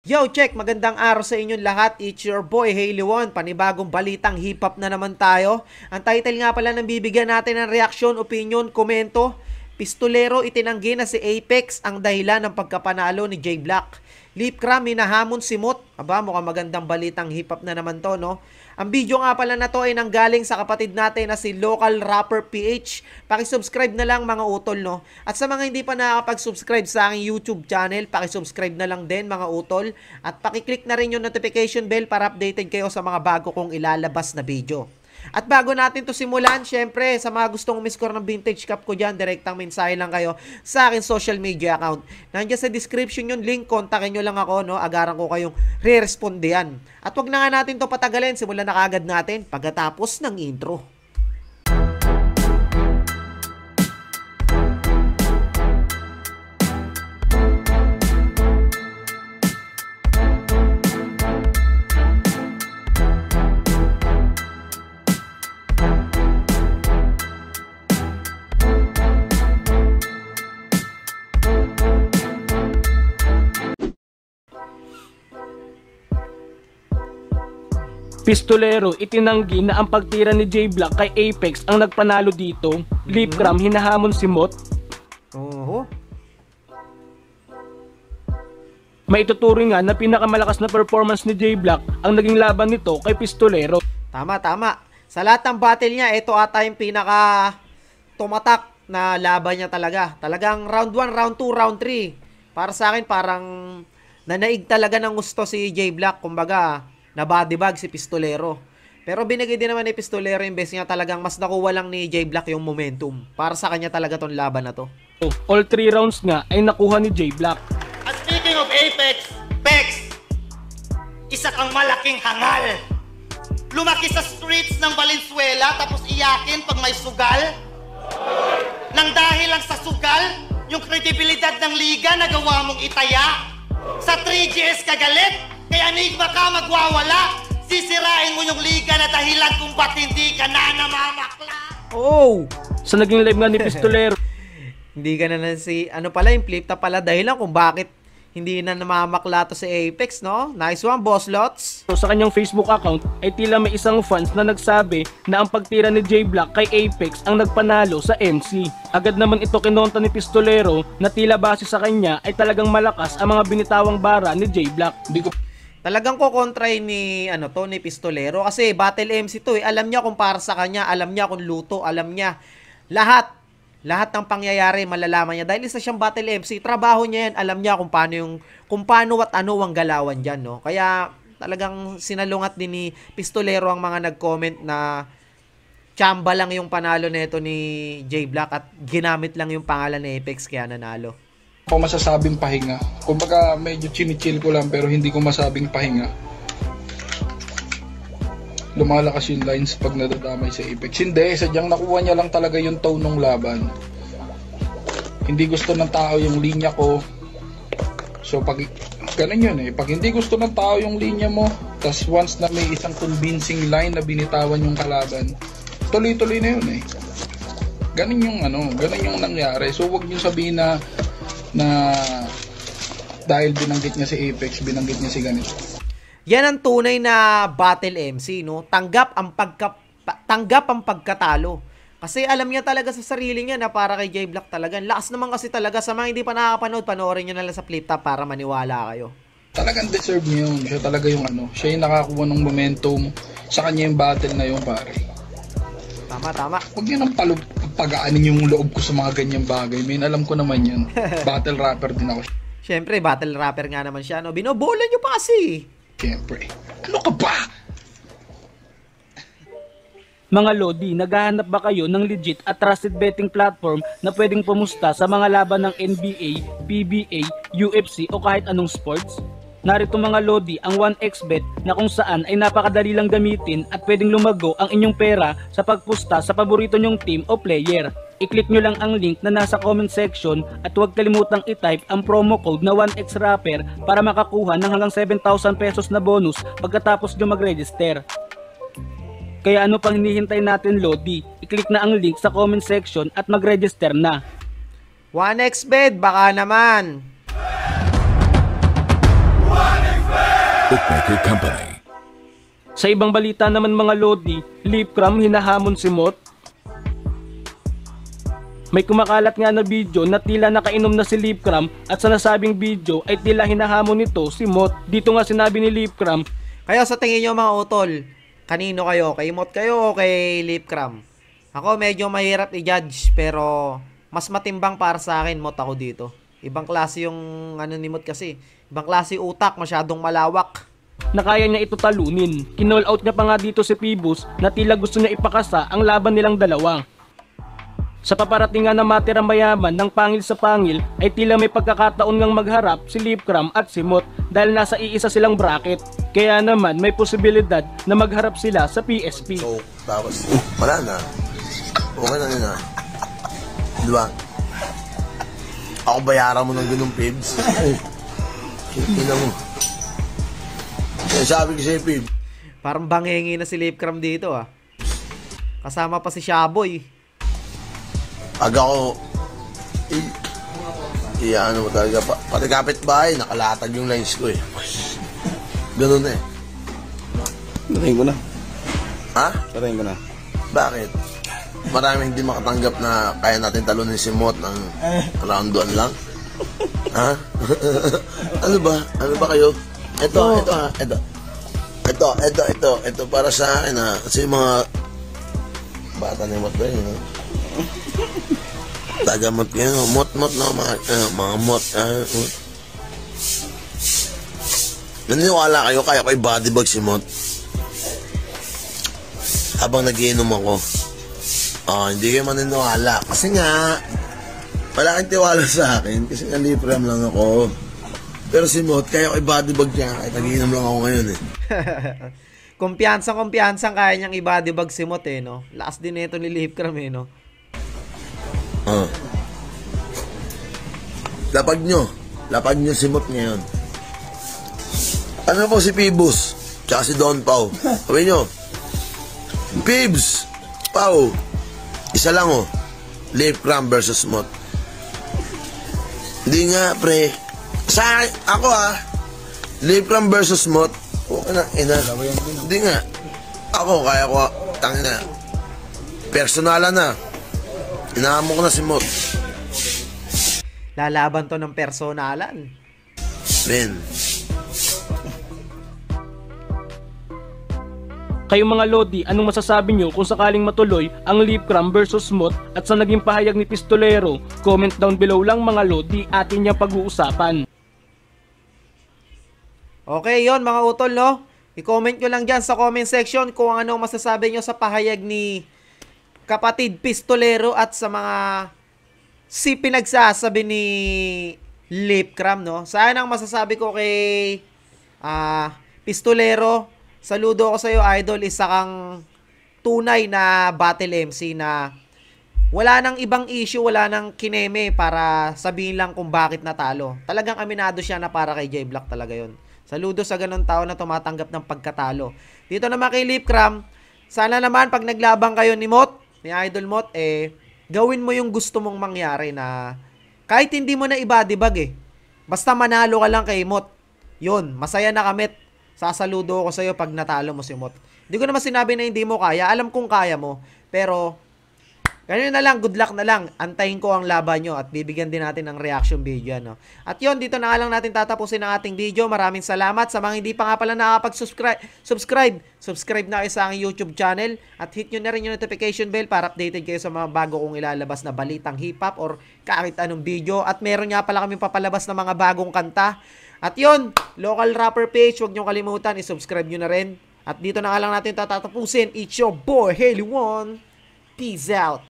Yo, check! Magandang araw sa inyong lahat. It's your boy, Haley One. Panibagong balitang hip-hop na naman tayo. Ang title nga pala ng bibigyan natin ng reaksyon, opinion, komento. Pistolero itinanggi na si Apex ang dahilan ng pagkapanalo ni J Black. Lip Cram hinahamon si Mot. Aba, mukhang magandang balitang hip-hop na naman to, no? Ang video nga pala na to ay nanggaling sa kapatid natin na si Local Rapper PH. Pakisubscribe na lang mga utol, no? At sa mga hindi pa nakakapag-subscribe sa aking YouTube channel, pakisubscribe na lang din mga utol. At pakiclick na rin yung notification bell para updated kayo sa mga bago kong ilalabas na video. At bago natin to simulan, syempre, sa mga gustong umiscore ng vintage cup ko dyan, direktang mensahe lang kayo sa akin social media account. Nandiyan sa description yung link, kontakin nyo lang ako, no? Agaran ko kayong re-respondihan. At wag na nga natin to patagalin, simulan na kagad natin pagkatapos ng intro. Pistolero itinanggi na ang pagtira ni J Black kay Apex ang nagpanalo dito. Lip Cram hinahamon si Mot. Maituturing nga na pinakamalakas na performance ni J Black ang naging laban nito kay Pistolero. Tama. Sa lahat ng battle niya, ito ata yung pinaka tumatak na laban niya talaga. Talagang round 1, round 2, round 3. Para sa akin, parang nanaig talaga ng gusto si J Black. Kumbaga, na bodybag si Pistolero. Pero binigay din naman ni Pistolero yung best niya, talagang mas nakuha lang ni J Black yung momentum. Para sa kanya talaga tong laban na to. All 3 rounds nga ay nakuha ni J Black. At speaking of Apex, Pex, isa kang malaking hangal. Lumaki sa streets ng Valenzuela tapos iyakin pag may sugal. Nang dahil lang sa sugal, yung kredibilidad ng liga nagawa mong itaya. Sa 3GS kagalit, kaya Enigma ka magwawala. Sisirain mo yung liga na dahilan kung ba't hindi ka na namamakla. Sa naging live nga ni Pistolero, Hindi ka na si, ano pala, yung flip top pala dahilan kung bakit hindi na namamakla to si Apex, no? Nice one, Boss Lots. sa kanyang Facebook account ay tila may isang fans na nagsabi na ang pagtira ni J Black kay Apex ang nagpanalo sa MC. Agad naman ito kinonta ni Pistolero na tila base sa kanya ay talagang malakas ang mga binitawang bara ni J Black. Talagang kokontray ni ni Pistolero kasi battle MC to eh. Alam niya kung para sa kanya, alam niya kung luto, alam niya lahat ng pangyayari malalaman niya dahil isa siyang battle MC. Trabaho niya yan, alam niya kung paano at ano ang galawan diyan, no. Kaya talagang sinalungat din ni Pistolero ang mga nag-comment na chamba lang yung panalo nito ni J Black at ginamit lang yung pangalan ni Apex kaya nanalo. Ako masasabing pahinga. Kumbaga medyo chinichill ko lang pero hindi ko masabing pahinga. Lumalakas yung lines pag nadadamay sa Apex. Hindi, sadyang nakuha niya lang talaga yung tone ng laban. Hindi gusto ng tao yung linya ko. So pag ganun yun eh. Pag hindi gusto ng tao yung linya mo, tas once na may isang convincing line na binitawan yung kalaban, tuloy-tuloy na yun eh. Ganun yung nangyari. So wag niyo sabihin na dahil binanggit niya si Apex, binanggit niya si ganito. Yan ang tunay na battle MC, no? Tanggap ang pagkatalo. Kasi alam niya talaga sa sarili niya na para kay J Black talaga. Lakas naman kasi talaga. Sa mga hindi pa nakakapanood, panoorin niyo na lang sa flip top para maniwala kayo. Talagang deserve niya yun. Siya talaga yung siya yung nakakuha ng momentum. Sa kanya yung battle na yun, pare. Tama. Huwag niyo nang pagaanin yung loob ko sa mga ganyang bagay. May alam ko naman yan. Battle rapper din ako. Siyempre, battle rapper nga naman siya, no? Binobola niyo pa kasi. Siyempre. Ano ka ba? Mga Lodi, naghahanap ba kayo ng legit at trusted betting platform na pwedeng pumusta sa mga laban ng NBA, PBA, UFC o kahit anong sports? Narito mga Lodi ang 1xBet na kung saan ay napakadali lang gamitin at pwedeng lumago ang inyong pera sa pagpusta sa paborito nyong team o player. I-click nyo lang ang link na nasa comment section at huwag kalimutang i-type ang promo code na 1xRapper para makakuha ng hanggang 7,000 pesos na bonus pagkatapos nyo mag-register. Kaya ano pang hinihintay natin, Lodi? I-click na ang link sa comment section at mag-register na. 1xBet, baka naman. 1xBet! Bookmaker Company. Sa ibang balita naman mga Lodi, Lipcram hinahamon si Mot. May kumakalat nga na video na tila nakainom na si Lipcram at sa nasabing video ay tila hinahamon nito si Mot. Dito nga sinabi ni Lipcram, Kayo sa tingin nyo mga utol, kanino kayo? Kay Mot kayo o kay Lipcram? Ako medyo mahirap i-judge pero mas matimbang para sa akin Mot ako dito. Ibang klase yung ano ni Mot kasi. Ibang klase utak, masyadong malawak. na kaya niya ito talunin. Kinall out niya pa nga dito si Phoebus na tila gusto niya ipakasa ang laban nilang dalawa. Sa paparating nga na matirang mayaman ng pangil sa pangil ay tila may pagkakataon ngang magharap si Lipcram at si Mot dahil nasa iisa silang bracket. Kaya naman may posibilidad na magharap sila sa PSP. So, tapos, wala na. Okay na yun na. Diba? Ako bayaran mo ng ganung Pibs. Tingnan mo. Kaya sabi ko sa'yo, Pib. Parang bangengi na si Lipcram dito ah. Kasama pa si Shaboy. Pag ako, ano mo talaga, pati kapitbahay, nakalatag yung lines ko eh. Ganun eh. Patayin ko na. Ha? Patayin ko na. Bakit? Maraming hindi makatanggap na kaya natin talunin si Mot ng round 1 lang. Ha? Ano ba? Ano ba kayo? Ito ha. Ito para sa akin ha. Kasi yung mga bata ni Mot ba yun ha? Tagamot kayo. Mot na mga Mot. Naniniwala kayo kaya ko'y bodybag si Mot? Habang nagiinom ako. Hindi kayo maniniwala. Kasi nga, wala kang tiwala sa akin. Kasi nga Lipcram lang ako. Pero si Mot, kaya ko'y bodybag niya. Kahit nagiinom lang ako ngayon eh. Kumpiyansang kaya niyang i-bodybag si Mot eh, no? Last din ito ni Lipcram eh, no? Lapag nyo si Mot ngayon. Ano po si Phoebus? Tsaka si Don Pao. Sabi nyo, Pibs, Pao, isa lang oh. Lipcram versus Mot. Hindi nga pre. Sa ako Lipcram versus Mot. Okay na, Hindi nga. Ako, kaya ko, tangin na. Personalan na. Inahamon ko na si Mot. Lalaban to ng personalan. Men. Kayo mga Lodi, anong masasabi nyo kung sakaling matuloy ang Lipcram versus Mot at sa naging pahayag ni Pistolero? Comment down below lang mga Lodi, atin niyang pag-uusapan. Okay, yon mga utol, no? I-comment nyo lang dyan sa comment section kung ano masasabi nyo sa pahayag ni kapatid Pistolero at sa mga pinagsasabi ni Lipcram, no? Saan ang masasabi ko kay Pistolero? Saludo ako sa iyo, idol. Isa kang tunay na battle MC na wala nang ibang issue, wala nang kineme para sabihin lang kung bakit natalo. Talagang aminado siya na para kay J-Block talaga yon. Saludo sa ganun tao na tumatanggap ng pagkatalo. Dito naman kay Lipcram, sana naman pag naglabang kayo ni Mot, ni Idol Mot, gawin mo yung gusto mong mangyari na kahit hindi mo na ibadibag basta manalo ka lang kay Mot. Yun, masaya na kami. Sasaludo ako sa iyo pag natalo mo si Mot. Hindi ko naman sinabi na hindi mo kaya. Alam kong kaya mo. Pero, ganyan na lang. Good luck na lang. Antayin ko ang laban nyo at bibigyan din natin ng reaction video. No? At yun, dito na nga lang natin tatapusin ang ating video. Maraming salamat. Sa mga hindi pa nga pala subscribe na kayo sa aking YouTube channel. At hit nyo na rin yung notification bell para updated kayo sa mga bago kong ilalabas na balitang hip-hop or kahit anong video. At meron nga pala kami papalabas na mga bagong kanta. At yun, local rapper page, huwag nyo kalimutan, isubscribe nyo na rin. At dito na nga lang natin tatapusin. It's your boy, Haley One. Peace out.